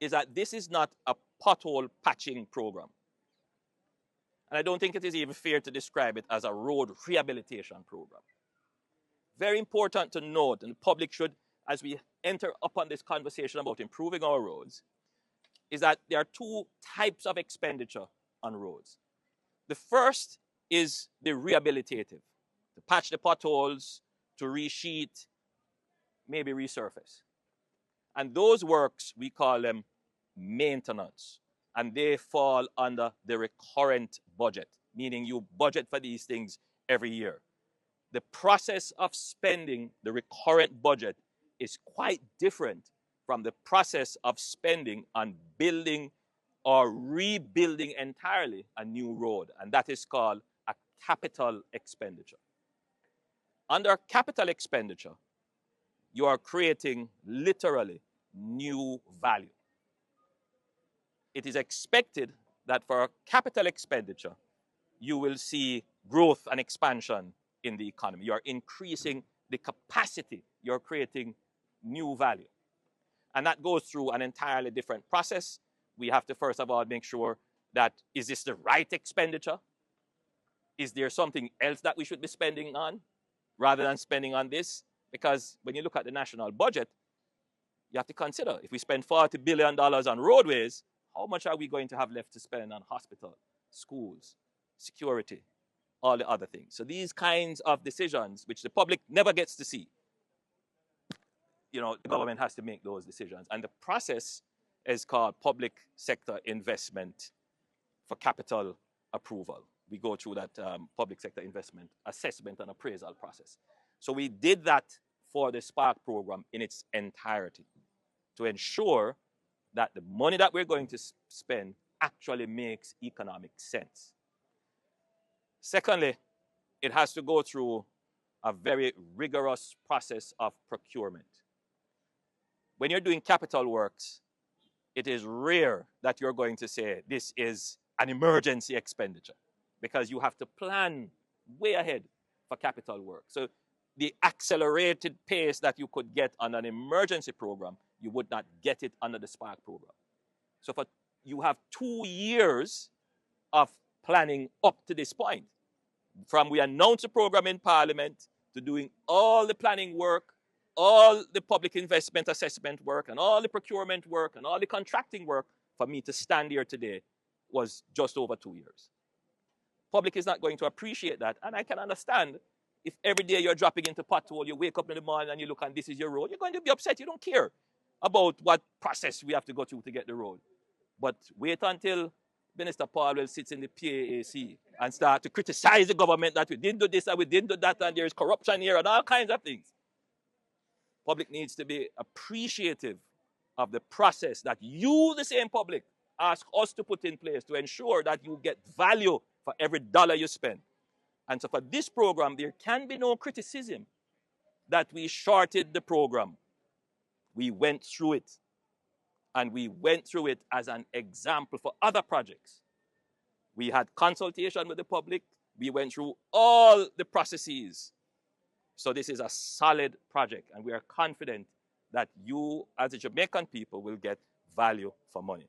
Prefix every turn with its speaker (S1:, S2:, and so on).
S1: is that this is not a pothole patching program. And I don't think it is even fair to describe it as a road rehabilitation program. Very important to note, and the public should, as we enter upon this conversation about improving our roads, is that there are two types of expenditure on roads. The first is the rehabilitative, to patch the potholes, to resheet, maybe resurface. And those works, we call them maintenance. And they fall under the recurrent budget, meaning you budget for these things every year. The process of spending the recurrent budget is quite different from the process of spending on building or rebuilding entirely a new road. And that is called a capital expenditure. Under capital expenditure, you are creating literally new value. It is expected that for capital expenditure, you will see growth and expansion in the economy. You are increasing the capacity. You're creating new value. And that goes through an entirely different process. We have to first of all make sure that, is this the right expenditure? Is there something else that we should be spending on rather than spending on this? Because when you look at the national budget, you have to consider, if we spend $40 billion on roadways, how much are we going to have left to spend on hospitals, schools, security, all the other things? So these kinds of decisions, which the public never gets to see, the government has to make those decisions. And the process is called public sector investment for capital approval. We go through that public sector investment assessment and appraisal process. So we did that for the Spark program in its entirety to ensure that the money that we're going to spend actually makes economic sense. Secondly, it has to go through a very rigorous process of procurement. When you're doing capital works, it is rare that you're going to say this is an emergency expenditure, because you have to plan way ahead for capital work. So the accelerated pace that you could get on an emergency program, you would not get it under the Spark program. So you have 2 years of planning up to this point. From we announce a program in Parliament to doing all the planning work, all the public investment assessment work, and all the procurement work, and all the contracting work, for me to stand here today was just over 2 years. Public is not going to appreciate that, and I can understand if every day you're dropping into pothole, you wake up in the morning and you look and this is your road, you're going to be upset. You don't care about what process we have to go through to get the road. But wait until Minister Paul sits in the PAAC and start to criticize the government that we didn't do this and we didn't do that and there's corruption here and all kinds of things. Public needs to be appreciative of the process that you, the same public, ask us to put in place to ensure that you get value for every dollar you spend. And so for this program, there can be no criticism that we shorted the program. We went through it. And we went through it as an example for other projects. We had consultation with the public. We went through all the processes. So this is a solid project, and we are confident that you, as the Jamaican people, will get value for money.